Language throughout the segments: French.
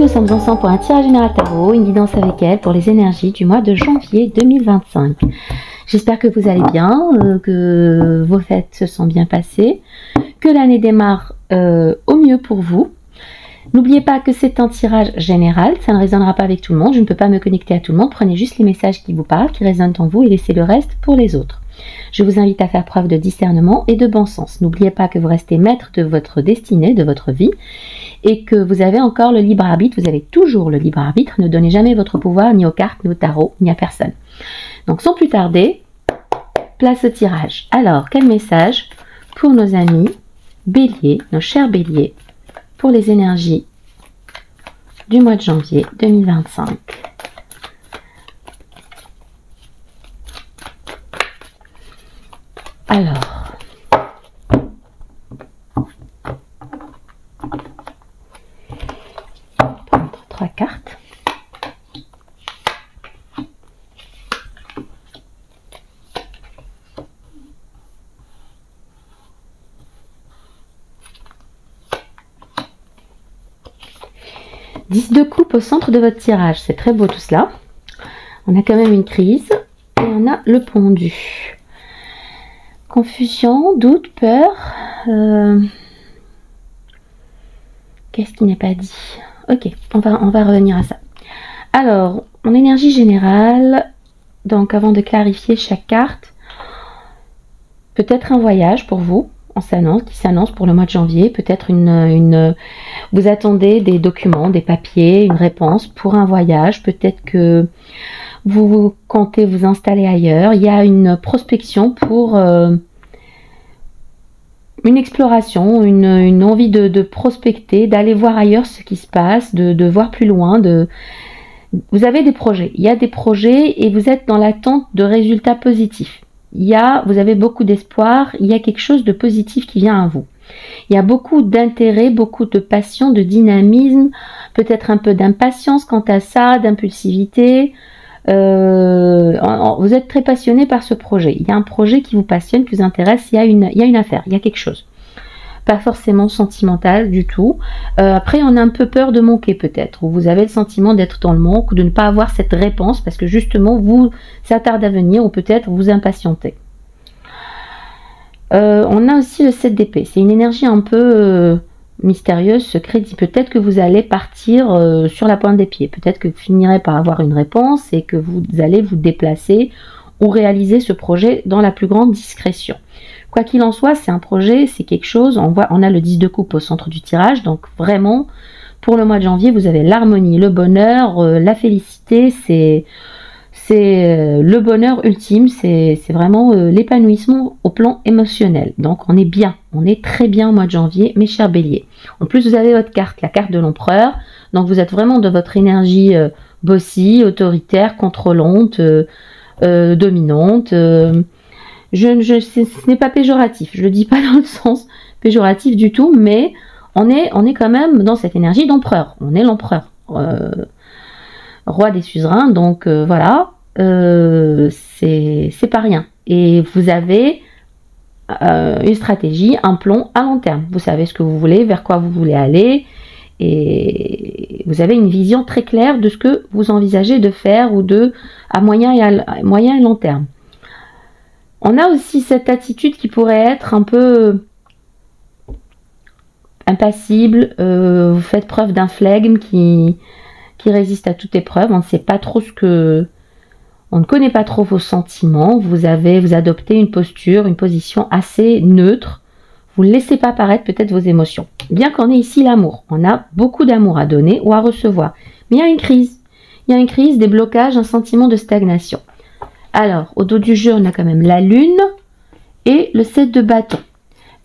nous sommes ensemble pour un tirage général tarot, une guidance avec elle pour les énergies du mois de janvier 2025. J'espère que vous allez bien, que vos fêtes se sont bien passées, que l'année démarre au mieux pour vous. N'oubliez pas que c'est un tirage général, ça ne résonnera pas avec tout le monde, je ne peux pas me connecter à tout le monde, prenez juste les messages qui vous parlent, qui résonnent en vous et laissez le reste pour les autres. Je vous invite à faire preuve de discernement et de bon sens. N'oubliez pas que vous restez maître de votre destinée, de votre vie, et que vous avez encore le libre arbitre, vous avez toujours le libre arbitre, ne donnez jamais votre pouvoir ni aux cartes, ni au tarot, ni à personne. Donc sans plus tarder, place au tirage. Alors, quel message pour nos amis béliers, nos chers béliers, pour les énergies du mois de janvier 2025. Alors, on va prendre 3 cartes. « 10 de coupe au centre de votre tirage. C'est très beau tout cela. On a quand même une crise et on a le pendu. Confusion, doute, peur. Qu'est-ce qui n'est pas dit? Ok, on va revenir à ça. Alors, en énergie générale, donc avant de clarifier chaque carte, peut-être un voyage pour vous. Qui s'annonce pour le mois de janvier, peut-être vous attendez des documents, des papiers, une réponse pour un voyage, peut-être que vous comptez vous installer ailleurs, il y a une prospection pour une exploration, une envie de prospecter, d'aller voir ailleurs ce qui se passe, de voir plus loin, vous avez des projets, il y a des projets et vous êtes dans l'attente de résultats positifs. Vous avez beaucoup d'espoir, il y a quelque chose de positif qui vient à vous. Il y a beaucoup d'intérêt, beaucoup de passion, de dynamisme, peut-être un peu d'impatience quant à ça, d'impulsivité. Vous êtes très passionné par ce projet. Il y a un projet qui vous passionne, qui vous intéresse, il y a une affaire, il y a quelque chose. Pas forcément sentimental du tout. Après, on a un peu peur de manquer peut-être, ou vous avez le sentiment d'être dans le manque, ou de ne pas avoir cette réponse, parce que justement, ça tarde à venir, ou peut-être vous impatientez. On a aussi le 7 d'épée. C'est une énergie un peu mystérieuse, secrète. Peut-être que vous allez partir sur la pointe des pieds. Peut-être que vous finirez par avoir une réponse et que vous allez vous déplacer ou réaliser ce projet dans la plus grande discrétion. Quoi qu'il en soit, c'est un projet, c'est quelque chose. On a le 10 de coupe au centre du tirage, donc vraiment, pour le mois de janvier, vous avez l'harmonie, le bonheur, la félicité, c'est le bonheur ultime, c'est vraiment l'épanouissement au plan émotionnel. Donc on est bien, on est très bien au mois de janvier, mes chers béliers. En plus, vous avez votre carte, la carte de l'empereur, donc vous êtes vraiment de votre énergie bossy, autoritaire, contrôlante, dominante. Ce n'est pas péjoratif, je le dis pas dans le sens péjoratif du tout, mais on est quand même dans cette énergie d'empereur. On est l'empereur, roi des suzerains, donc voilà, c'est pas rien. Et vous avez une stratégie, un plan à long terme. Vous savez ce que vous voulez, vers quoi vous voulez aller, et vous avez une vision très claire de ce que vous envisagez de faire ou à moyen et long terme. On a aussi cette attitude qui pourrait être un peu impassible, vous faites preuve d'un flegme qui résiste à toute épreuve, on ne sait pas trop on ne connaît pas trop vos sentiments, vous adoptez une posture, une position assez neutre, vous ne laissez pas paraître peut-être vos émotions. Bien qu'on ait ici l'amour, on a beaucoup d'amour à donner ou à recevoir, mais il y a une crise, des blocages, un sentiment de stagnation. Alors, au dos du jeu, on a quand même la lune et le 7 de bâton.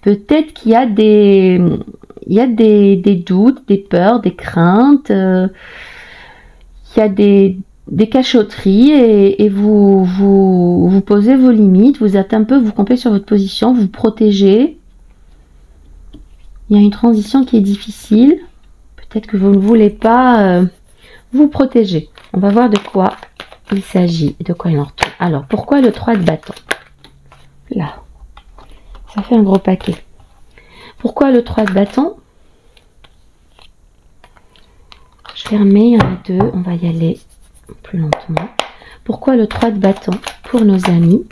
Peut-être qu'il y a des doutes, des peurs, des craintes, il y a des cachotteries et vous posez vos limites, vous campez sur votre position, vous protégez. Il y a une transition qui est difficile. Peut-être que vous ne voulez pas vous protéger. On va voir de quoi il s'agit et de quoi il en retourne. Alors, pourquoi le 3 de bâton? Là, ça fait un gros paquet. Pourquoi le 3 de bâton? fermée, il y en a deux, on va y aller plus lentement. Pourquoi le 3 de bâton pour nos amis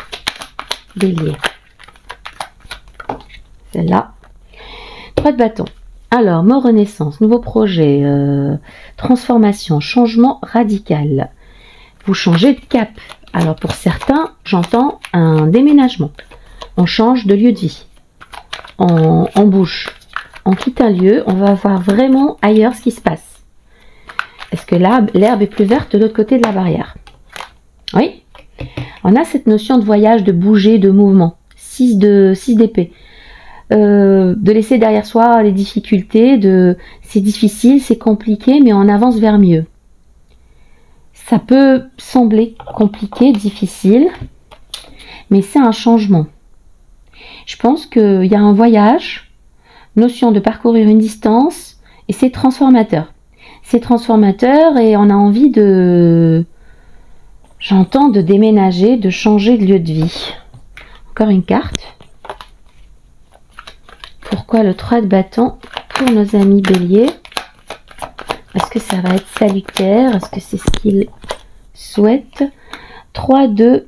Bélier? Celle-là. 3 de bâton. Alors, mort, renaissance, nouveau projet, transformation, changement radical. Vous changez de cap. Alors, pour certains, j'entends un déménagement. On change de lieu de vie. On bouge. On quitte un lieu, on va voir vraiment ailleurs ce qui se passe. Est-ce que l'herbe est plus verte de l'autre côté de la barrière? Oui. On a cette notion de voyage, de bouger, de mouvement. 6 d'épée. De laisser derrière soi les difficultés, c'est difficile, c'est compliqué, mais on avance vers mieux. Ça peut sembler compliqué, difficile, mais c'est un changement. Je pense qu'il y a un voyage, notion de parcourir une distance, et c'est transformateur. C'est transformateur et on a envie j'entends de déménager, de changer de lieu de vie. Encore une carte. Pourquoi le 3 de bâton pour nos amis béliers? Est-ce que ça va être salutaire? Est-ce que c'est ce qu'ils souhaitent? 3 de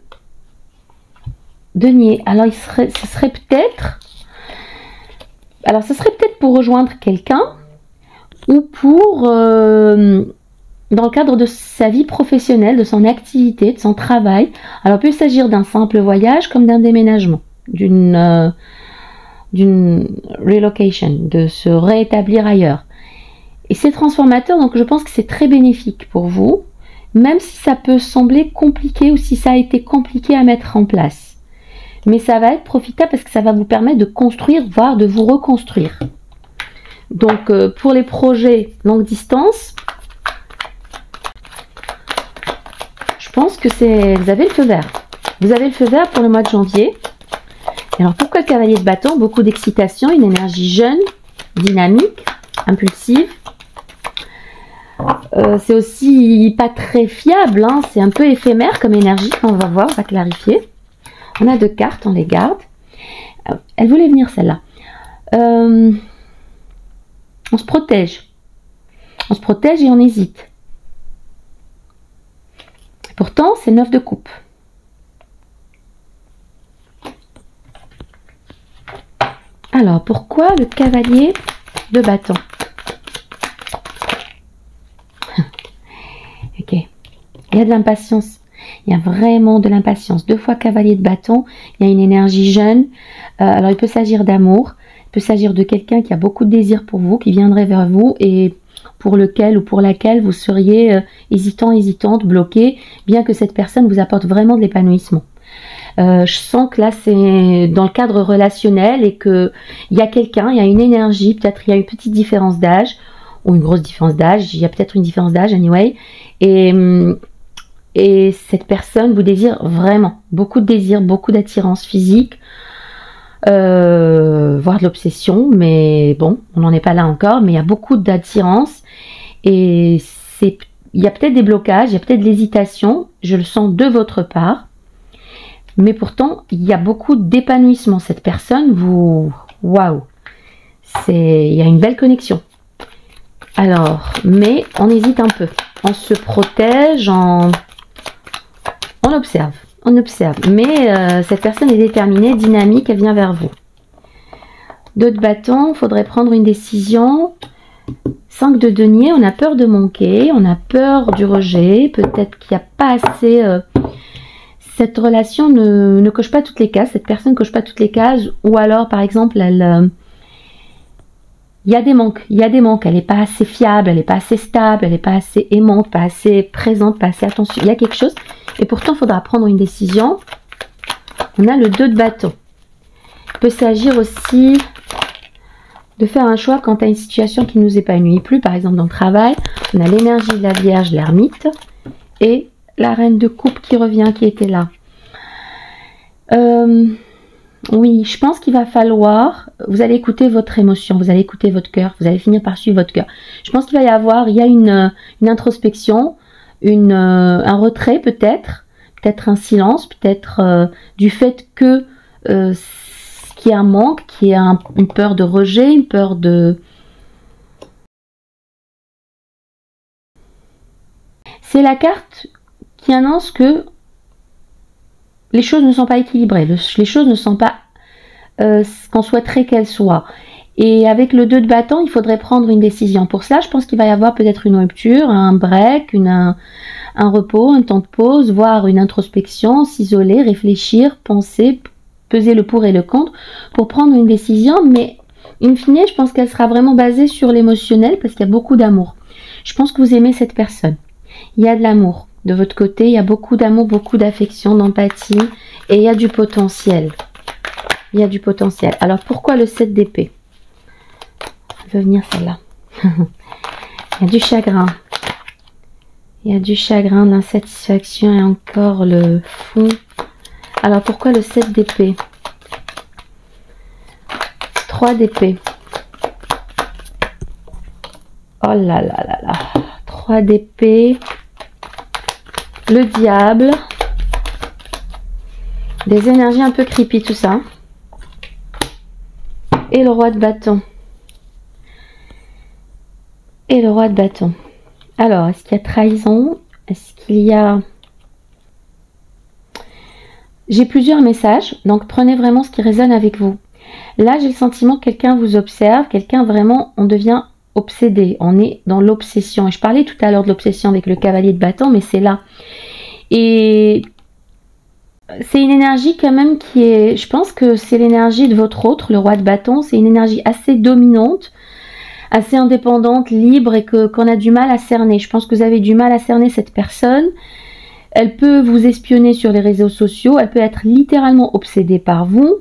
denier. Alors, ce serait peut-être pour rejoindre quelqu'un ou pour, dans le cadre de sa vie professionnelle, de son activité, de son travail. Alors, il peut s'agir d'un simple voyage comme d'un déménagement, d'une relocation, de se rétablir ailleurs. Et c'est transformateur, donc je pense que c'est très bénéfique pour vous, même si ça peut sembler compliqué ou si ça a été compliqué à mettre en place. Mais ça va être profitable parce que ça va vous permettre de construire, voire de vous reconstruire. Donc pour les projets longue distance, je pense que vous avez le feu vert. Vous avez le feu vert pour le mois de janvier. Alors pourquoi le cavalier de bâton? Beaucoup d'excitation, une énergie jeune, dynamique, impulsive. C'est aussi pas très fiable, hein, c'est un peu éphémère comme énergie, on va voir, on va clarifier. On a 2 cartes, on les garde. Elle voulait venir celle-là. On se protège. On se protège et on hésite. Pourtant, c'est 9 de coupe. Alors, pourquoi le cavalier de bâton? Ok. Il y a de l'impatience. Il y a vraiment de l'impatience. 2 fois cavalier de bâton. Il y a une énergie jeune. Alors, il peut s'agir d'amour. Il peut s'agir de quelqu'un qui a beaucoup de désir pour vous, qui viendrait vers vous et pour lequel ou pour laquelle vous seriez hésitant, hésitante, bloqué, bien que cette personne vous apporte vraiment de l'épanouissement. Je sens que là c'est dans le cadre relationnel et que il y a quelqu'un, il y a une énergie, peut-être il y a une petite différence d'âge ou une grosse différence d'âge, il y a peut-être une différence d'âge anyway, et cette personne vous désire vraiment, beaucoup de désir, beaucoup d'attirance physique, voire de l'obsession, mais bon, on n'en est pas là encore, mais il y a beaucoup d'attirance et il y a peut-être des blocages, il y a peut-être de l'hésitation, je le sens de votre part. Mais pourtant, il y a beaucoup d'épanouissement. Cette personne, waouh, il y a une belle connexion. Alors, mais on hésite un peu. On se protège, on observe. Mais cette personne est déterminée, dynamique, elle vient vers vous. 2 de bâton, il faudrait prendre une décision. 5 de denier, on a peur de manquer, on a peur du rejet. Peut-être qu'il n'y a pas assez... cette relation ne coche pas toutes les cases, cette personne ne coche pas toutes les cases, ou alors par exemple il y a des manques, elle n'est pas assez fiable, elle n'est pas assez stable, elle n'est pas assez aimante, pas assez présente, pas assez attention, il y a quelque chose, et pourtant il faudra prendre une décision. On a le 2 de bâton. Il peut s'agir aussi de faire un choix quant à une situation qui ne nous épanouit plus, par exemple dans le travail. On a l'énergie de la Vierge, l'ermite, et la reine de coupe qui revient, qui était là. Oui, je pense qu'il va falloir, vous allez écouter votre émotion, vous allez écouter votre cœur, vous allez finir par suivre votre cœur. Je pense qu'il va y avoir, il y a une introspection, un retrait peut-être un silence, peut-être du fait que qu'il y a un manque, qu'il y a une peur de rejet, une peur de... C'est la carte qui annonce que les choses ne sont pas équilibrées, les choses ne sont pas ce qu'on souhaiterait qu'elles soient. Et avec le 2 de bâton, il faudrait prendre une décision. Pour cela, je pense qu'il va y avoir peut-être une rupture, un break, un repos, un temps de pause, voire une introspection, s'isoler, réfléchir, penser, peser le pour et le contre pour prendre une décision. Mais in fine, je pense qu'elle sera vraiment basée sur l'émotionnel parce qu'il y a beaucoup d'amour. Je pense que vous aimez cette personne. Il y a de l'amour. De votre côté, il y a beaucoup d'amour, beaucoup d'affection, d'empathie et il y a du potentiel. Il y a du potentiel. Alors pourquoi le 7 d'épée? Elle veut venir celle-là. Il y a du chagrin. Il y a du chagrin, de l'insatisfaction et encore le fou. Alors pourquoi le 7 d'épée? 3 d'épée. Oh là là là là. 3 d'épée. Le diable. Des énergies un peu creepy tout ça. Et le roi de bâton. Et le roi de bâton. Alors, est-ce qu'il y a trahison? Est-ce qu'il y a... J'ai plusieurs messages, donc prenez vraiment ce qui résonne avec vous. Là, j'ai le sentiment que quelqu'un vous observe, quelqu'un vraiment, on devient obsédé, on est dans l'obsession. Et je parlais tout à l'heure de l'obsession avec le cavalier de bâton, mais c'est là. Et c'est une énergie quand même qui est... Je pense que c'est l'énergie de votre autre, le roi de bâton. C'est une énergie assez dominante, assez indépendante, libre et qu'on a du mal à cerner. Je pense que vous avez du mal à cerner cette personne. Elle peut vous espionner sur les réseaux sociaux, elle peut être littéralement obsédée par vous.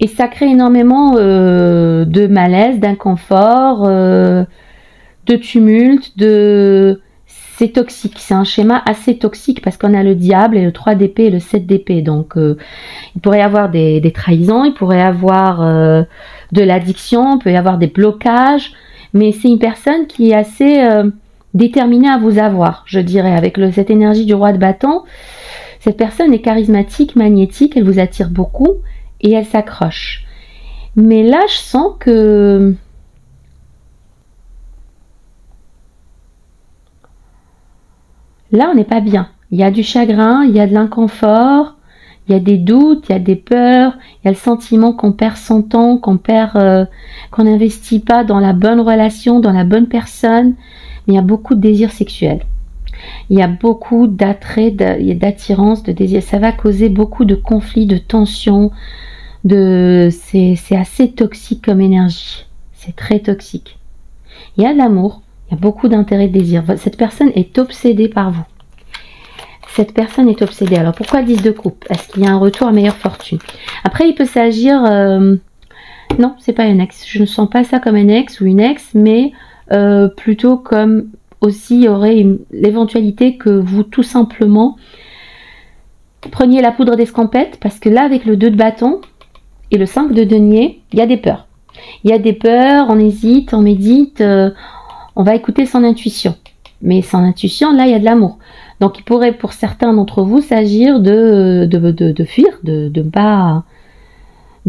Et ça crée énormément de malaise, d'inconfort, de tumulte, c'est toxique. C'est un schéma assez toxique parce qu'on a le diable et le 3 d'épée et le 7 d'épée. Donc il pourrait y avoir des trahisons, il pourrait y avoir de l'addiction, il peut y avoir des blocages. Mais c'est une personne qui est assez déterminée à vous avoir, je dirais. Avec cette énergie du roi de bâton, cette personne est charismatique, magnétique, elle vous attire beaucoup. Et elle s'accroche. Mais là, je sens que... Là, on n'est pas bien. Il y a du chagrin, il y a de l'inconfort, il y a des doutes, il y a des peurs, il y a le sentiment qu'on perd son temps, qu'on n'investit pas dans la bonne relation, dans la bonne personne. Mais il y a beaucoup de désirs sexuels. Il y a beaucoup d'attrait, d'attirance, de désir. Ça va causer beaucoup de conflits, de tensions. C'est assez toxique comme énergie. C'est très toxique. Il y a de l'amour, il y a beaucoup d'intérêt, de désir. Cette personne est obsédée par vous. Cette personne est obsédée. Alors pourquoi 10 de coupe? Est-ce qu'il y a un retour à meilleure fortune? Après, il peut s'agir... non, c'est pas un ex. Je ne sens pas ça comme un ex ou une ex, mais plutôt comme aussi il y aurait l'éventualité que vous tout simplement preniez la poudre d'escampette, parce que là, avec le 2 de bâton et le 5 de denier, il y a des peurs. Il y a des peurs, on hésite, on médite, on va écouter son intuition. Mais son intuition, là, il y a de l'amour. Donc, il pourrait, pour certains d'entre vous, s'agir de fuir, de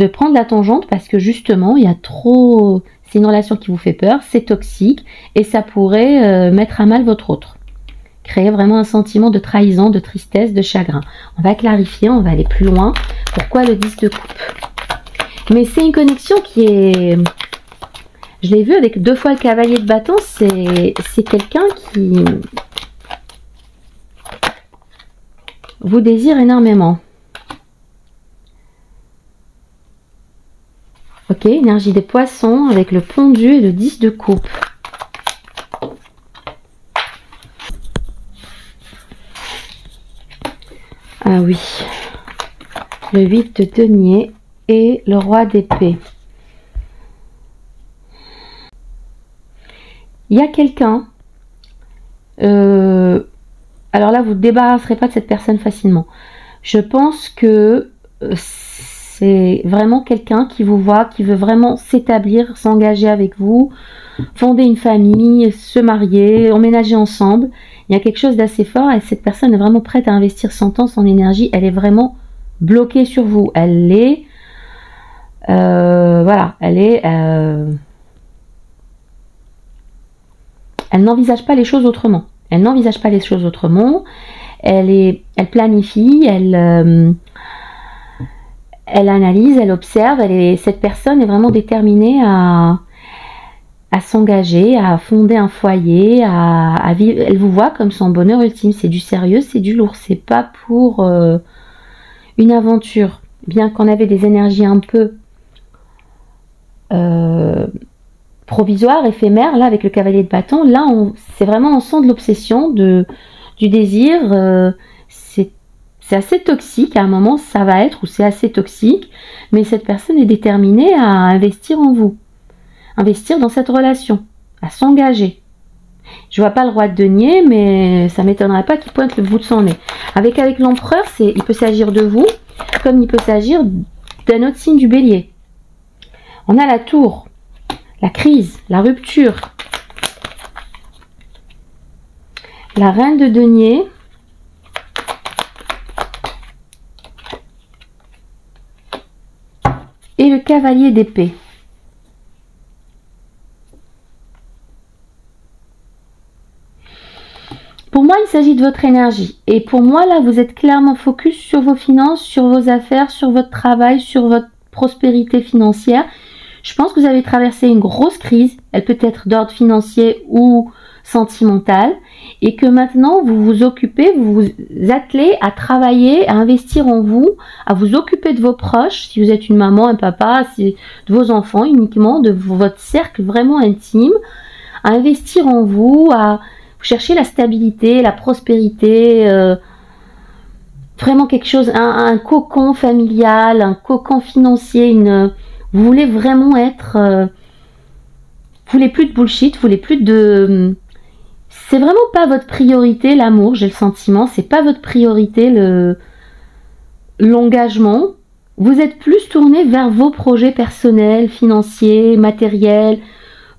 prendre la tangente, parce que justement, il y a trop... C'est une relation qui vous fait peur, c'est toxique, et ça pourrait mettre à mal votre autre. Créer vraiment un sentiment de trahison, de tristesse, de chagrin. On va clarifier, on va aller plus loin. Pourquoi le 10 de coupe? Mais c'est une connexion qui est... Je l'ai vu avec 2 fois le cavalier de bâton, c'est quelqu'un qui vous désire énormément. Ok, énergie des poissons avec le pendu et le 10 de coupe. Ah oui, le 8 de denier et le roi d'épée. Il y a quelqu'un, alors là vous ne vous débarrasserez pas de cette personne facilement. Je pense que c'est vraiment quelqu'un qui vous voit, qui veut vraiment s'établir, s'engager avec vous, fonder une famille, se marier, emménager ensemble. Il y a quelque chose d'assez fort et cette personne est vraiment prête à investir son temps, son énergie. Elle est vraiment bloquée sur vous. Elle est... voilà, elle est... elle n'envisage pas les choses autrement. Elle n'envisage pas les choses autrement. Elle planifie, elle analyse, elle observe. Cette personne est vraiment déterminée à s'engager, à fonder un foyer, à vivre. Elle vous voit comme son bonheur ultime. C'est du sérieux, c'est du lourd. C'est pas pour une aventure. Bien qu'on avait des énergies un peu provisoires, éphémères, là avec le cavalier de bâton, là c'est vraiment on sent de l'obsession, du désir. C'est assez toxique. À un moment ça va être, ou c'est assez toxique, mais cette personne est déterminée à investir en vous, investir dans cette relation, à s'engager. Je vois pas le roi de denier, mais ça m'étonnerait pas qu'il pointe le bout de son nez. Avec l'empereur, il peut s'agir de vous, comme il peut s'agir d'un autre signe du bélier. On a la tour, la crise, la rupture. La reine de denier. Et le cavalier d'épée. Pour moi, il s'agit de votre énergie. Et pour moi, là, vous êtes clairement focus sur vos finances, sur vos affaires, sur votre travail, sur votre prospérité financière. Je pense que vous avez traversé une grosse crise. Elle peut être d'ordre financier ou sentimental. Et que maintenant, vous vous occupez, vous vous attelez à travailler, à investir en vous, à vous occuper de vos proches. Si vous êtes une maman, un papa, de vos enfants uniquement, de votre cercle vraiment intime. À investir en vous, à chercher la stabilité, la prospérité, vraiment quelque chose, un cocon familial, un cocon financier, vous voulez vraiment être, vous voulez plus de bullshit, vous voulez plus de, c'est vraiment pas votre priorité l'amour, j'ai le sentiment, c'est pas votre priorité l'engagement, vous êtes plus tourné vers vos projets personnels, financiers, matériels.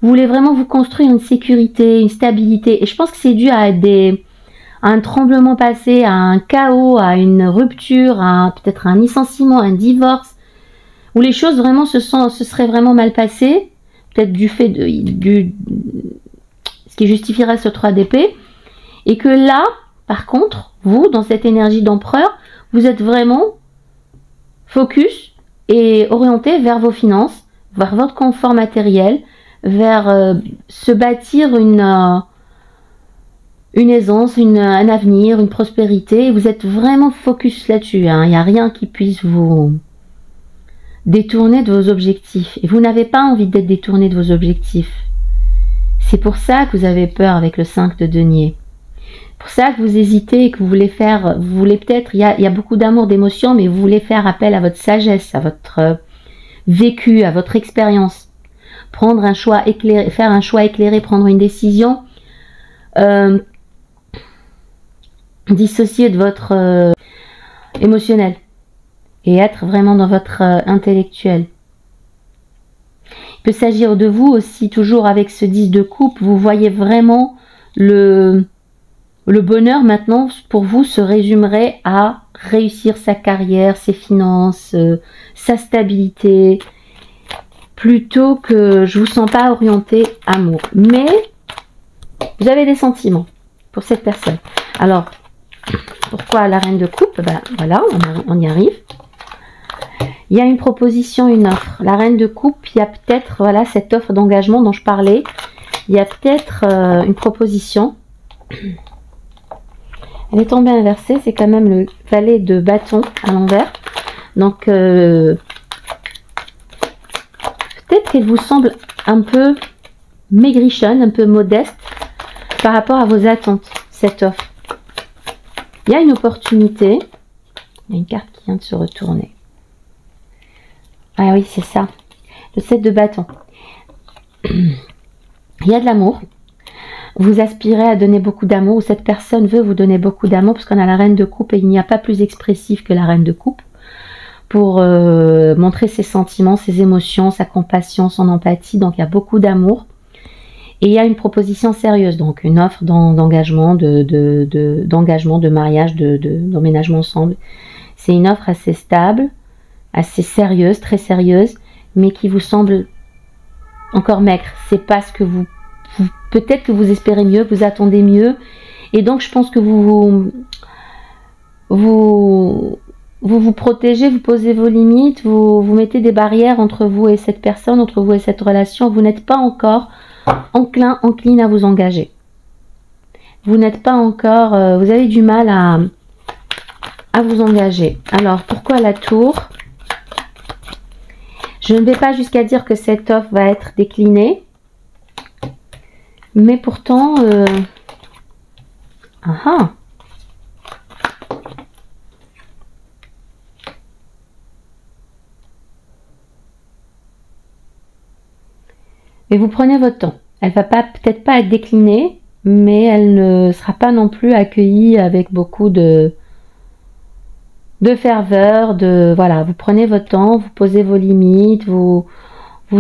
Vous voulez vraiment vous construire une sécurité, une stabilité. Et je pense que c'est dû à un tremblement passé, à un chaos, à une rupture, à peut-être un licenciement, un divorce, où les choses vraiment se seraient vraiment mal passées, peut-être du fait ce qui justifierait ce 3 d'épée. Et que là, par contre, vous, dans cette énergie d'empereur, vous êtes vraiment focus et orienté vers vos finances, vers votre confort matériel, vers se bâtir une aisance, un avenir, une prospérité. Vous êtes vraiment focus là-dessus. Il n'y a rien qui puisse vous détourner de vos objectifs. Et vous n'avez pas envie d'être détourné de vos objectifs. C'est pour ça que vous avez peur avec le 5 de denier. Pour ça que vous hésitez et que vous voulez peut-être, il y a beaucoup d'amour, d'émotion, mais vous voulez faire appel à votre sagesse, à votre vécu, à votre expérience. Prendre un choix éclairé, faire un choix éclairé, prendre une décision dissociée de votre émotionnel et être vraiment dans votre intellectuel. Il peut s'agir de vous aussi, toujours avec ce 10 de coupe, vous voyez vraiment le bonheur maintenant pour vous se résumerait à réussir sa carrière, ses finances, sa stabilité, plutôt que je vous sens pas orienté amour. Mais vous avez des sentiments pour cette personne. Alors, pourquoi la reine de coupe? Ben voilà, on y arrive. Il y a une proposition, une offre. La reine de coupe, il y a peut-être, voilà, cette offre d'engagement dont je parlais. Il y a peut-être une proposition. Elle est tombée inversée, c'est quand même le valet de bâton à l'envers. Donc, peut-être qu'elle vous semble un peu maigrichonne, un peu modeste par rapport à vos attentes, cette offre. Il y a une opportunité. Il y a une carte qui vient de se retourner. Ah oui, c'est ça. Le 7 de bâton. Il y a de l'amour. Vous aspirez à donner beaucoup d'amour, ou cette personne veut vous donner beaucoup d'amour, parce qu'on a la reine de coupe et il n'y a pas plus expressif que la reine de coupe pour montrer ses sentiments, ses émotions, sa compassion, son empathie. Donc il y a beaucoup d'amour. Et il y a une proposition sérieuse, donc une offre d'engagement, d'engagement, de mariage, d'emménagement ensemble. C'est une offre assez stable, assez sérieuse, très sérieuse, mais qui vous semble encore maigre. C'est pas ce que peut-être que vous espérez mieux, que vous attendez mieux, Et donc, je pense que vous protégez, vous posez vos limites, vous mettez des barrières entre vous et cette personne, entre vous et cette relation. Vous n'êtes pas encore encline à vous engager. Vous n'êtes pas encore, vous avez du mal à vous engager. Alors, pourquoi la tour? Je ne vais pas jusqu'à dire que cette offre va être déclinée. Mais pourtant... Et vous prenez votre temps. Elle va peut-être pas être déclinée, mais elle ne sera pas non plus accueillie avec beaucoup de ferveur, voilà, vous prenez votre temps, vous posez vos limites, vous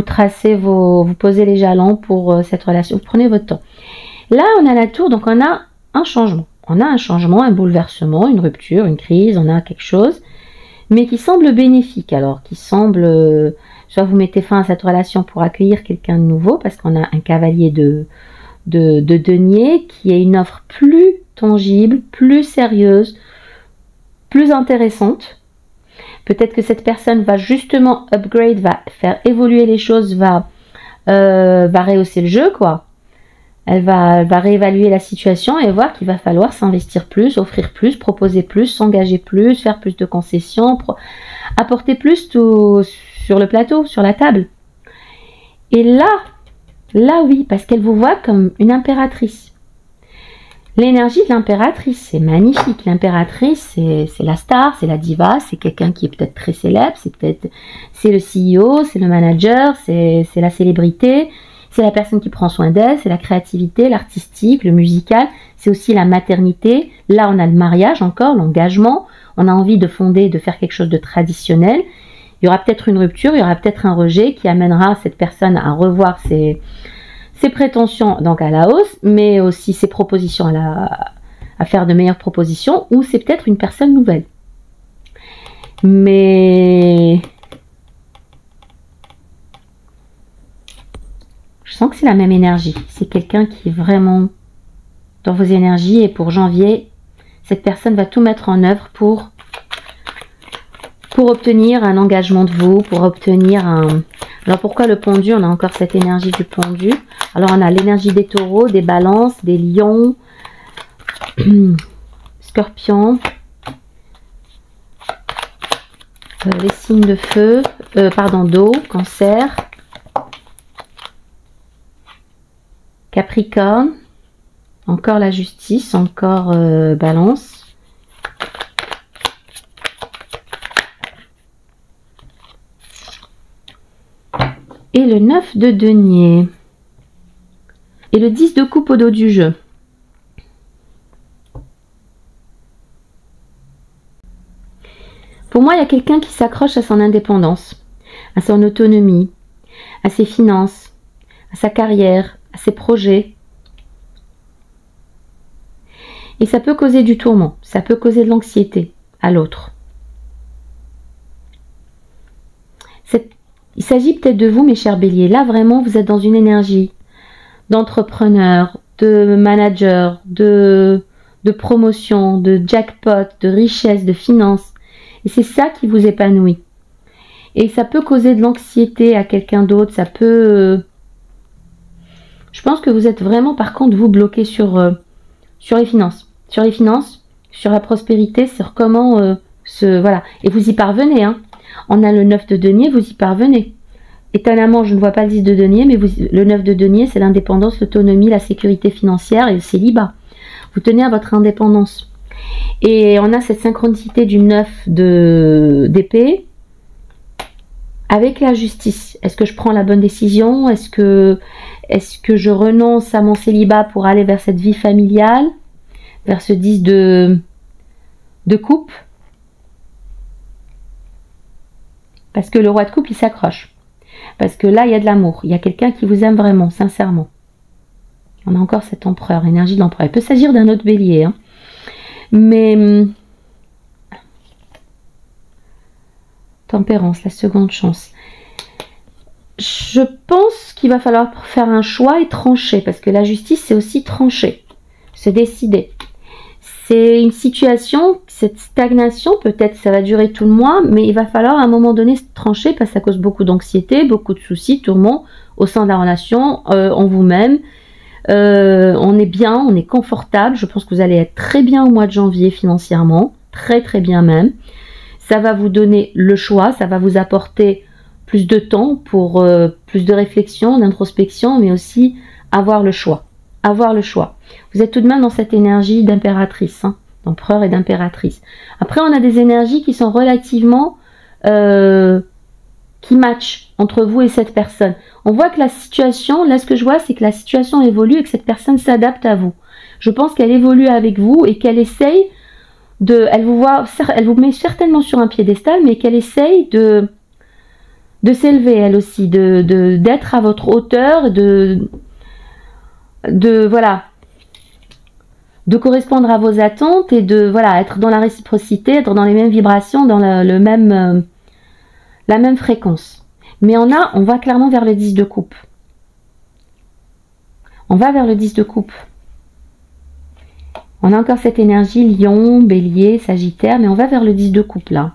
tracez vous posez les jalons pour cette relation, vous prenez votre temps. Là, on a la tour, donc on a un changement. On a un changement, un bouleversement, une rupture, une crise, on a quelque chose, mais qui semble bénéfique, alors, qui semble, soit vous mettez fin à cette relation pour accueillir quelqu'un de nouveau, parce qu'on a un cavalier de denier, qui est une offre plus tangible, plus sérieuse, plus intéressante. Peut-être que cette personne va justement upgrade, va faire évoluer les choses, va rehausser le jeu, quoi. Elle va réévaluer la situation et voir qu'il va falloir s'investir plus, offrir plus, proposer plus, s'engager plus, faire plus de concessions, apporter plus tout sur le plateau, sur la table. Et là oui, parce qu'elle vous voit comme une impératrice. L'énergie de l'impératrice, c'est magnifique. L'impératrice, c'est la star, c'est la diva, c'est quelqu'un qui est peut-être très célèbre, c'est le CEO, c'est le manager, c'est la célébrité, c'est la personne qui prend soin d'elle, c'est la créativité, l'artistique, le musical, c'est aussi la maternité. Là, on a le mariage encore, l'engagement, on a envie de fonder, de faire quelque chose de traditionnel. Il y aura peut-être une rupture, il y aura peut-être un rejet qui amènera cette personne à revoir ses prétentions donc à la hausse, mais aussi ses propositions à faire de meilleures propositions, ou c'est peut-être une personne nouvelle. Mais je sens que c'est la même énergie. C'est quelqu'un qui est vraiment dans vos énergies, et pour janvier, cette personne va tout mettre en œuvre pour obtenir un engagement de vous, pour obtenir un... Alors pourquoi le pendu? On a encore cette énergie du pendu. Alors on a l'énergie des taureaux, des balances, des lions, scorpions, les signes de feu, d'eau, cancer, capricorne, encore la justice, encore balance. Et le 9 de denier. Et le 10 de coupe au dos du jeu. Pour moi, il y a quelqu'un qui s'accroche à son indépendance, à son autonomie, à ses finances, à sa carrière, à ses projets. Et ça peut causer du tourment, ça peut causer de l'anxiété à l'autre. Il s'agit peut-être de vous, mes chers béliers. Là, vraiment, vous êtes dans une énergie d'entrepreneur, de manager, de promotion, de jackpot, de richesse, de finance. Et c'est ça qui vous épanouit. Et ça peut causer de l'anxiété à quelqu'un d'autre. Ça peut... Je pense que vous êtes vraiment, par contre, vous bloqué sur les finances. Sur les finances, sur la prospérité, sur comment voilà. Et vous y parvenez, hein. On a le 9 de denier, vous y parvenez. Étonnamment, je ne vois pas le 10 de denier, mais le 9 de denier, c'est l'indépendance, l'autonomie, la sécurité financière et le célibat. Vous tenez à votre indépendance. Et on a cette synchronicité du 9 d'épée avec la justice. Est-ce que je prends la bonne décision? Est-ce que je renonce à mon célibat pour aller vers cette vie familiale? Vers ce 10 de coupe? Parce que le roi de coupe, il s'accroche. Parce que là, il y a de l'amour. Il y a quelqu'un qui vous aime vraiment, sincèrement. On a encore cet empereur, énergie de l'empereur. Il peut s'agir d'un autre bélier. Hein. Mais... Tempérance, la seconde chance. Je pense qu'il va falloir faire un choix et trancher. Parce que la justice, c'est aussi trancher. Se décider. C'est une situation, cette stagnation, peut-être ça va durer tout le mois, mais il va falloir à un moment donné se trancher parce que ça cause beaucoup d'anxiété, beaucoup de soucis, tourments au sein de la relation, en vous-même. On est bien, on est confortable. Je pense que vous allez être très bien au mois de janvier financièrement, très très bien même. Ça va vous donner le choix, ça va vous apporter plus de temps pour plus de réflexion, d'introspection, mais aussi avoir le choix. Avoir le choix. Vous êtes tout de même dans cette énergie d'impératrice, hein, d'empereur et d'impératrice. Après, on a des énergies qui sont relativement qui matchent entre vous et cette personne. On voit que la situation, là ce que je vois, c'est que la situation évolue et que cette personne s'adapte à vous. Je pense qu'elle évolue avec vous et qu'elle essaye de, elle vous met certainement sur un piédestal, mais qu'elle essaye de s'élever elle aussi, d'être à votre hauteur, voilà, de correspondre à vos attentes et de voilà être dans la réciprocité, être dans les mêmes vibrations, dans la même fréquence. Mais on va clairement vers le 10 de coupe. On va vers le 10 de coupe. On a encore cette énergie lion, bélier, sagittaire, mais on va vers le 10 de coupe là.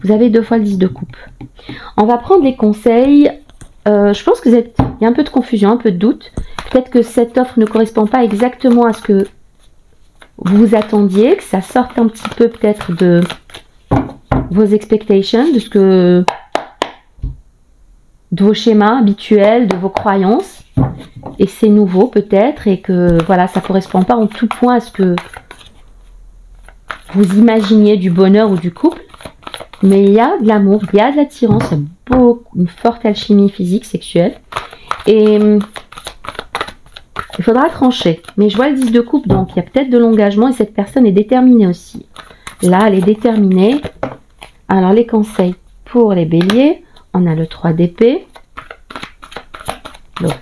Vous avez 2 fois le 10 de coupe. On va prendre les conseils. Je pense que il y a un peu de confusion, un peu de doute. Peut-être que cette offre ne correspond pas exactement à ce que vous attendiez, que ça sorte un petit peu peut-être de vos expectations, de vos schémas habituels, de vos croyances. Et c'est nouveau peut-être et que voilà, ça correspond pas en tout point à ce que vous imaginiez du bonheur ou du couple. Mais il y a de l'amour, il y a de l'attirance, il y a une forte alchimie physique, sexuelle. Et il faudra trancher. Mais je vois le 10 de coupe, donc il y a peut-être de l'engagement et cette personne est déterminée aussi. Là, elle est déterminée. Alors, les conseils pour les béliers, on a le 3 d'épée. Donc,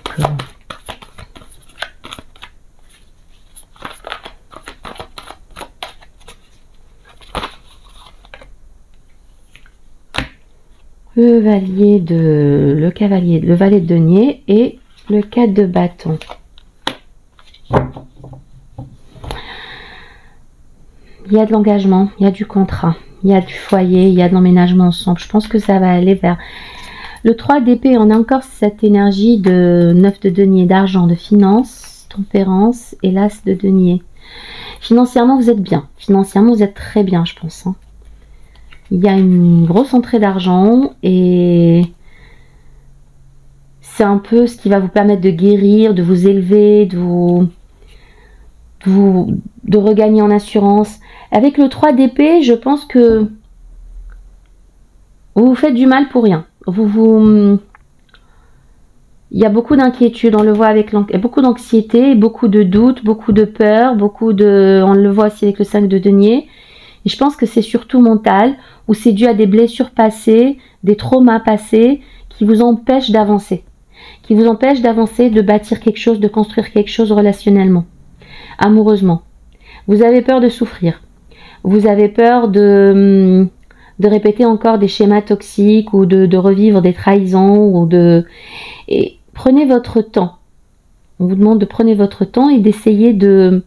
le valet de denier et le 4 de bâton. Il y a de l'engagement, il y a du contrat, il y a du foyer, il y a de l'emménagement ensemble. Je pense que ça va aller vers le 3 d'épée. On a encore cette énergie de 9 de denier, d'argent, de finance, tempérance et l'as de denier. Financièrement, vous êtes bien. Financièrement, vous êtes très bien, je pense. Hein. Il y a une grosse entrée d'argent et c'est un peu ce qui va vous permettre de guérir, de vous élever, de regagner en assurance. Avec le 3 d'épée, je pense que vous vous faites du mal pour rien. Il y a beaucoup d'inquiétude, on le voit avec beaucoup d'anxiété, beaucoup de doutes, beaucoup de peur, on le voit aussi avec le 5 de denier. Et je pense que c'est surtout mental, ou c'est dû à des blessures passées, des traumas passés qui vous empêchent d'avancer. Qui vous empêchent d'avancer, de bâtir quelque chose, de construire quelque chose relationnellement, amoureusement. Vous avez peur de souffrir. Vous avez peur de répéter encore des schémas toxiques ou de revivre des trahisons et prenez votre temps. On vous demande de prendre votre temps et d'essayer de...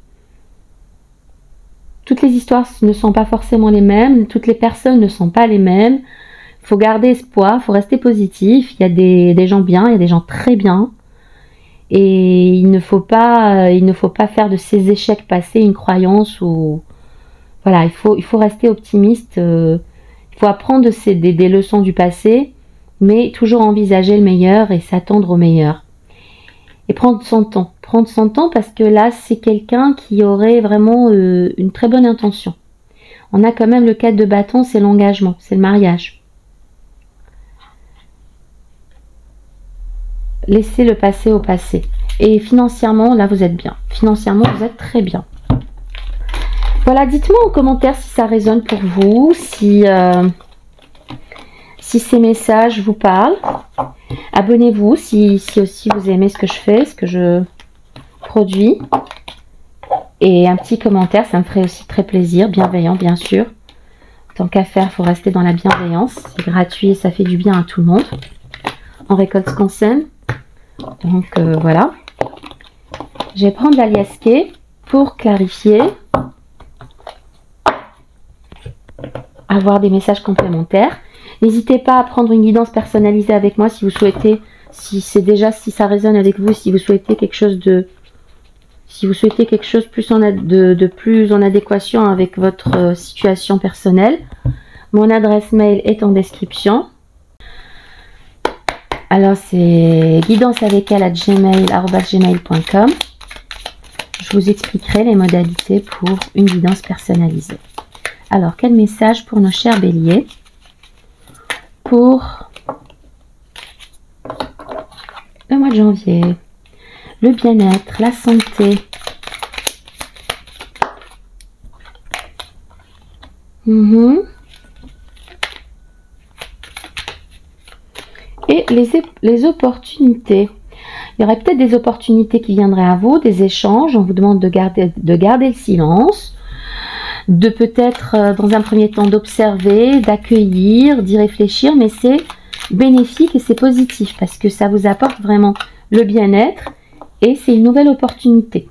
Toutes les histoires ne sont pas forcément les mêmes, toutes les personnes ne sont pas les mêmes. Il faut garder espoir, il faut rester positif. Il y a des gens bien, il y a des gens très bien. Et il ne faut pas faire de ces échecs passés une croyance ou... Voilà, il faut rester optimiste. Il faut apprendre des leçons du passé, mais toujours envisager le meilleur et s'attendre au meilleur. Et prendre son temps. Prendre son temps parce que là, c'est quelqu'un qui aurait vraiment une très bonne intention. On a quand même le 4 de bâton, c'est l'engagement, c'est le mariage. Laissez le passé au passé. Et financièrement, là, vous êtes bien. Financièrement, vous êtes très bien. Voilà, dites-moi en commentaire si ça résonne pour vous, si ces messages vous parlent. Abonnez-vous si aussi vous aimez ce que je fais, ce que je produis. Et un petit commentaire, ça me ferait aussi très plaisir, bienveillant bien sûr. Tant qu'à faire, il faut rester dans la bienveillance. C'est gratuit et ça fait du bien à tout le monde. On récolte ce qu'on sème. Donc voilà. Je vais prendre l'aliasqué pour clarifier. avoir des messages complémentaires. N'hésitez pas à prendre une guidance personnalisée avec moi si vous souhaitez, si ça résonne avec vous, si vous souhaitez quelque chose de plus de plus en adéquation avec votre situation personnelle. Mon adresse mail est en description. Alors c'est guidanceavecelle@gmail.com. Je vous expliquerai les modalités pour une guidance personnalisée. Alors quel message pour nos chers béliers pour le mois de janvier? Le bien-être, la santé. Et les opportunités. Il y aurait peut-être des opportunités qui viendraient à vous, des échanges. On vous demande de garder le silence, de peut-être dans un premier temps d'observer, d'accueillir, d'y réfléchir, mais c'est bénéfique et c'est positif parce que ça vous apporte vraiment le bien-être et c'est une nouvelle opportunité.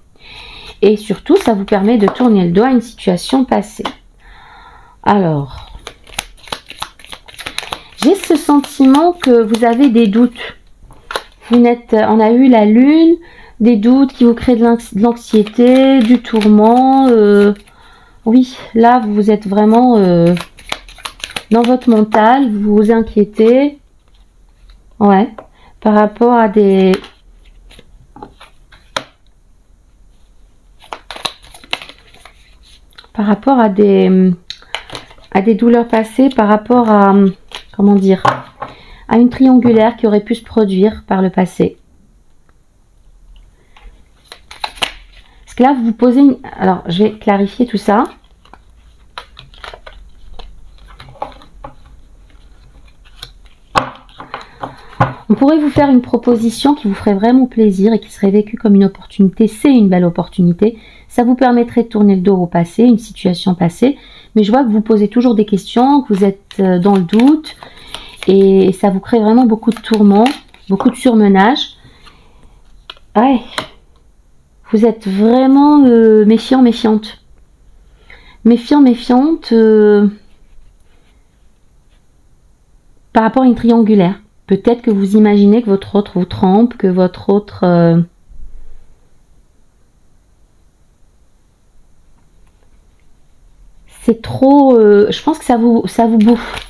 Et surtout, ça vous permet de tourner le dos à une situation passée. Alors, j'ai ce sentiment que vous avez des doutes. On a eu la lune, des doutes qui vous créent de l'anxiété, du tourment. Oui, là, vous êtes vraiment dans votre mental, vous vous inquiétez. Ouais, par rapport à des... douleurs passées, par rapport à... Comment dire, à une triangulaire qui aurait pu se produire par le passé. Parce que là, vous vous posez... Alors, je vais clarifier tout ça. On pourrait vous faire une proposition qui vous ferait vraiment plaisir et qui serait vécue comme une opportunité. C'est une belle opportunité. Ça vous permettrait de tourner le dos au passé, une situation passée. Mais je vois que vous posez toujours des questions, que vous êtes dans le doute. Et ça vous crée vraiment beaucoup de tourments, beaucoup de surmenage. Ouais. Vous êtes vraiment méfiant, méfiante. Méfiant, méfiante par rapport à une triangulaire. Peut-être que vous imaginez que votre autre vous trompe, que votre autre... c'est trop... je pense que ça vous bouffe.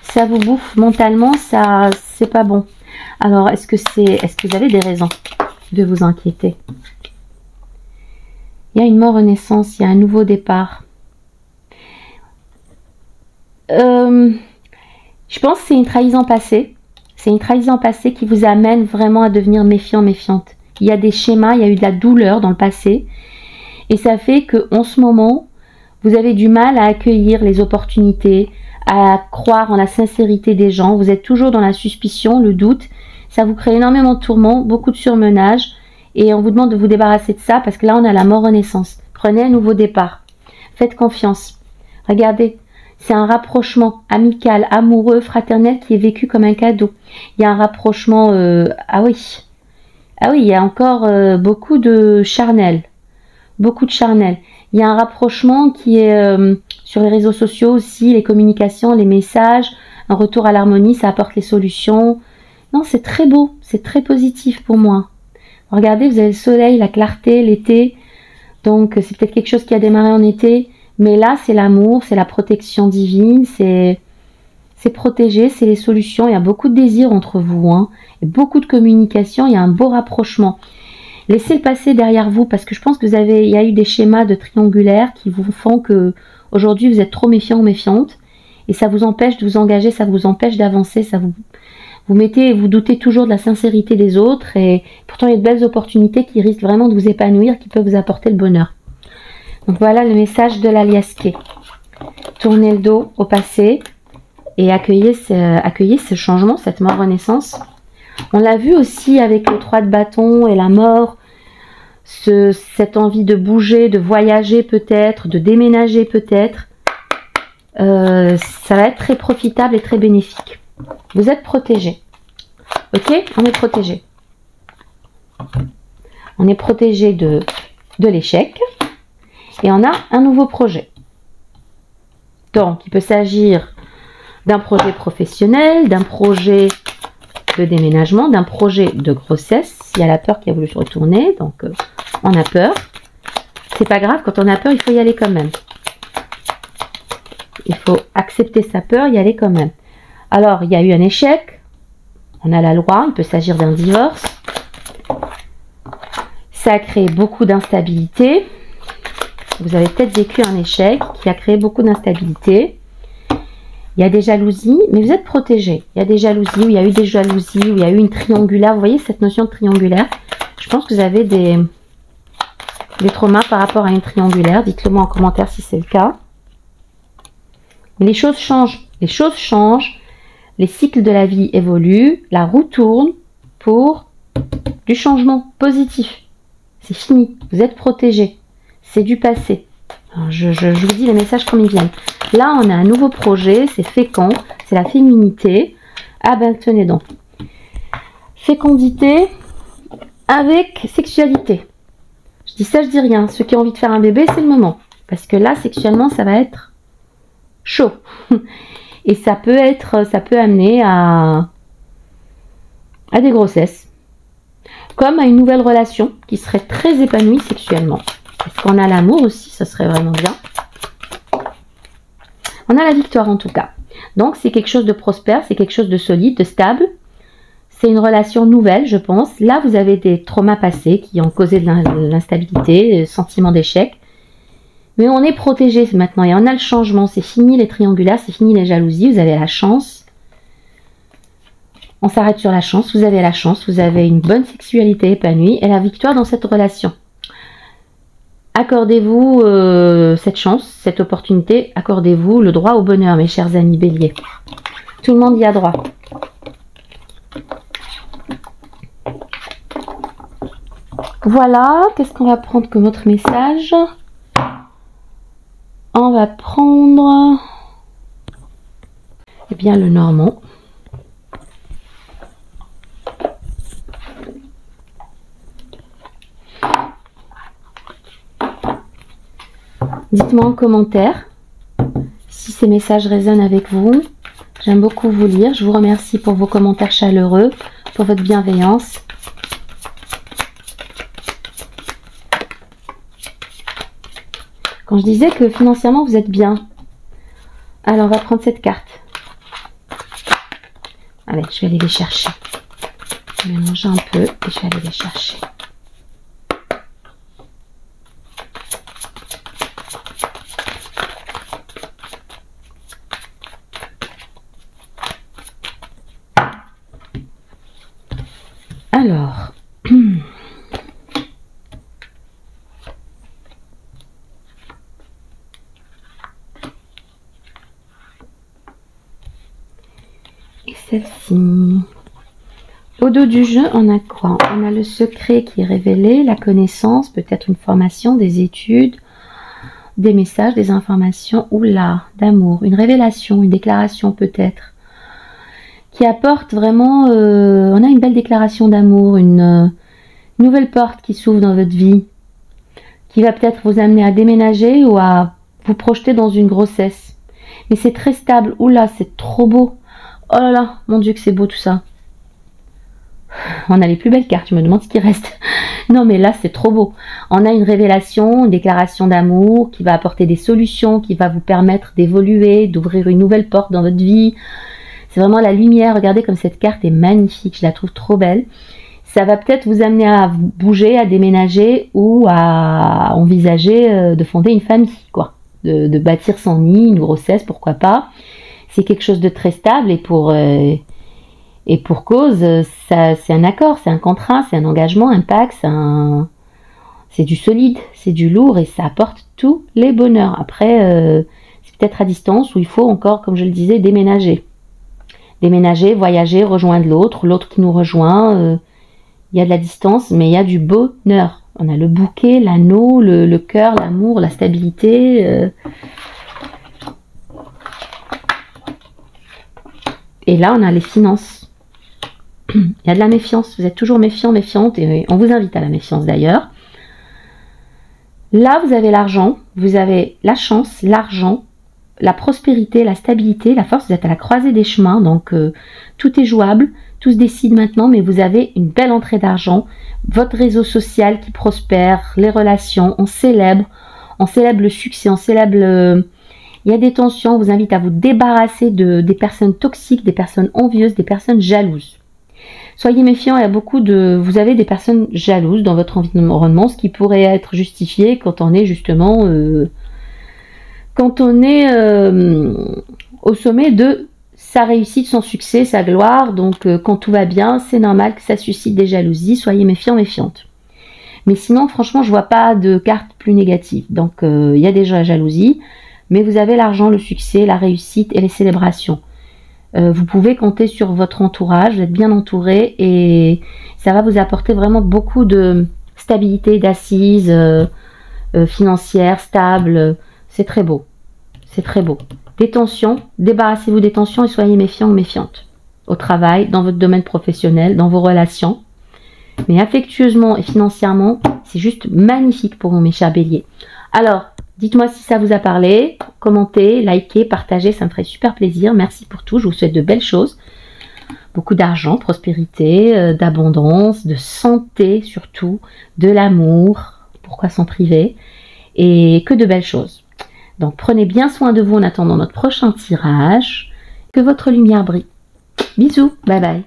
Ça vous bouffe mentalement, ça c'est pas bon. Alors, est-ce que vous avez des raisons de vous inquiéter? Il y a une mort renaissance, il y a un nouveau départ. Je pense que c'est une trahison passée. C'est une trahison passée qui vous amène vraiment à devenir méfiant, méfiante. Il y a des schémas, il y a eu de la douleur dans le passé. Et ça fait qu'en ce moment, vous avez du mal à accueillir les opportunités, à croire en la sincérité des gens. Vous êtes toujours dans la suspicion, le doute. Ça vous crée énormément de tourments, beaucoup de surmenage. Et on vous demande de vous débarrasser de ça parce que là, on a la mort renaissance. Prenez un nouveau départ. Faites confiance. Regardez, c'est un rapprochement amical, amoureux, fraternel qui est vécu comme un cadeau. Il y a un rapprochement... Ah oui, il y a encore beaucoup de charnel. Beaucoup de charnel. Il y a un rapprochement qui est sur les réseaux sociaux aussi, les communications, les messages, un retour à l'harmonie, ça apporte les solutions. Non, c'est très beau, c'est très positif pour moi. Regardez, vous avez le soleil, la clarté, l'été. Donc, c'est peut-être quelque chose qui a démarré en été. Mais là, c'est l'amour, c'est la protection divine, c'est protégé, c'est les solutions. Il y a beaucoup de désir entre vous, hein, et beaucoup de communication, il y a un beau rapprochement. Laissez le passé derrière vous parce que je pense que il y a eu des schémas de triangulaire qui vous font que aujourd'hui vous êtes trop méfiant ou méfiante et ça vous empêche de vous engager, ça vous empêche d'avancer, ça vous doutez toujours de la sincérité des autres et pourtant il y a de belles opportunités qui risquent vraiment de vous épanouir, qui peuvent vous apporter le bonheur. Donc voilà le message de l'Aliasqué. Tournez le dos au passé et accueillez ce changement, cette mort renaissance. On l'a vu aussi avec le 3 de bâton et la mort, cette envie de bouger, de voyager peut-être, de déménager peut-être. Ça va être très profitable et très bénéfique. Vous êtes protégé. Ok, on est protégé. On est protégé de l'échec et on a un nouveau projet. Donc, il peut s'agir d'un projet professionnel, d'un projet de déménagement, d'un projet de grossesse. Il y a la peur qui a voulu se retourner, donc on a peur. C'est pas grave, quand on a peur, il faut y aller quand même. Il faut accepter sa peur, y aller quand même. Alors, il y a eu un échec. On a la loi, il peut s'agir d'un divorce. Ça a créé beaucoup d'instabilité. Vous avez peut-être vécu un échec qui a créé beaucoup d'instabilité. Il y a des jalousies, mais vous êtes protégé. Il y a des jalousies, où il y a eu des jalousies, où il y a eu une triangulaire. Vous voyez cette notion de triangulaire? Je pense que vous avez des traumas par rapport à une triangulaire. Dites-le moi en commentaire si c'est le cas. Mais les choses changent. Les choses changent. Les cycles de la vie évoluent. La roue tourne pour du changement positif. C'est fini. Vous êtes protégé. C'est du passé. Alors, je vous dis les messages comme ils viennent. Là, on a un nouveau projet. C'est fécond. C'est la féminité. Ah ben, tenez donc. Fécondité avec sexualité. Je dis ça, je dis rien. Ceux qui ont envie de faire un bébé, c'est le moment. Parce que là, sexuellement, ça va être chaud. Et ça peut amener à des grossesses. Comme à une nouvelle relation qui serait très épanouie sexuellement. Est-ce qu'on a l'amour aussi? Ça serait vraiment bien. On a la victoire en tout cas. Donc c'est quelque chose de prospère, c'est quelque chose de solide, de stable. C'est une relation nouvelle, je pense. Là, vous avez des traumas passés qui ont causé de l'instabilité, sentiment d'échec. Mais on est protégé maintenant et on a le changement. C'est fini les triangulaires, c'est fini les jalousies. Vous avez la chance. On s'arrête sur la chance. Vous avez la chance. Vous avez une bonne sexualité épanouie et la victoire dans cette relation. Accordez-vous cette chance, cette opportunité. Accordez-vous le droit au bonheur, mes chers amis béliers. Tout le monde y a droit. Voilà. Qu'est-ce qu'on va prendre comme autre message ? On va prendre bien le normand. Dites-moi en commentaire si ces messages résonnent avec vous. J'aime beaucoup vous lire. Je vous remercie pour vos commentaires chaleureux, pour votre bienveillance. Quand je disais que financièrement vous êtes bien, alors on va prendre cette carte. Allez, je vais aller les chercher. Je vais mélanger un peu et je vais aller les chercher. Alors, et celle-ci. Au dos du jeu, on a quoi? On a le secret qui est révélé, la connaissance, peut-être une formation, des études, des messages, des informations, ou là, d'amour, une révélation, une déclaration peut-être, qui apporte vraiment, on a une belle déclaration d'amour, une nouvelle porte qui s'ouvre dans votre vie, qui va peut-être vous amener à déménager ou à vous projeter dans une grossesse. Mais c'est très stable, oula, c'est trop beau. Oh là là, mon Dieu que c'est beau tout ça. On a les plus belles cartes, je me demande ce qui reste. Non mais là c'est trop beau. On a une révélation, une déclaration d'amour qui va apporter des solutions, qui va vous permettre d'évoluer, d'ouvrir une nouvelle porte dans votre vie. C'est vraiment la lumière. Regardez comme cette carte est magnifique, je la trouve trop belle. Ça va peut-être vous amener à bouger, à déménager ou à envisager de fonder une famille, quoi. De bâtir son nid, une grossesse, pourquoi pas. C'est quelque chose de très stable et pour cause, c'est un accord, c'est un contrat, c'est un engagement, un pacte, c'est du solide, c'est du lourd et ça apporte tous les bonheurs. Après, c'est peut-être à distance où il faut encore, comme je le disais, déménager. Déménager, voyager, rejoindre l'autre qui nous rejoint. Il y a de la distance, mais il y a du bonheur. On a le bouquet, l'anneau, le cœur, l'amour, la stabilité. Et là, on a les finances. Il y a de la méfiance. Vous êtes toujours méfiant, méfiante. Et on vous invite à la méfiance d'ailleurs. Là, vous avez l'argent. Vous avez la chance, l'argent. la prospérité, la stabilité, la force. Vous êtes à la croisée des chemins, donc tout est jouable, tout se décide maintenant, mais vous avez une belle entrée d'argent, votre réseau social qui prospère, les relations, on célèbre le succès, on célèbre il y a des tensions, on vous invite à vous débarrasser des personnes toxiques, des personnes envieuses, des personnes jalouses. Soyez méfiants, il y a vous avez des personnes jalouses dans votre environnement, ce qui pourrait être justifié quand on est justement, au sommet de sa réussite, son succès, sa gloire. Donc quand tout va bien, c'est normal que ça suscite des jalousies. Soyez méfiants, méfiantes. Mais sinon, franchement, je vois pas de carte plus négative. Donc il y a déjà la jalousie, mais vous avez l'argent, le succès, la réussite et les célébrations. Vous pouvez compter sur votre entourage, vous êtes bien entouré et ça va vous apporter vraiment beaucoup de stabilité, d'assises financières, stables. C'est très beau. C'est très beau. Des tensions, débarrassez-vous des tensions et soyez méfiants ou méfiantes. Au travail, dans votre domaine professionnel, dans vos relations. Mais affectueusement et financièrement, c'est juste magnifique pour vous, mes chers béliers. Alors, dites-moi si ça vous a parlé, commentez, likez, partagez, ça me ferait super plaisir. Merci pour tout, je vous souhaite de belles choses. Beaucoup d'argent, prospérité, d'abondance, de santé surtout, de l'amour, pourquoi s'en priver, et que de belles choses. Donc prenez bien soin de vous en attendant notre prochain tirage. Que votre lumière brille. Bisous, bye bye.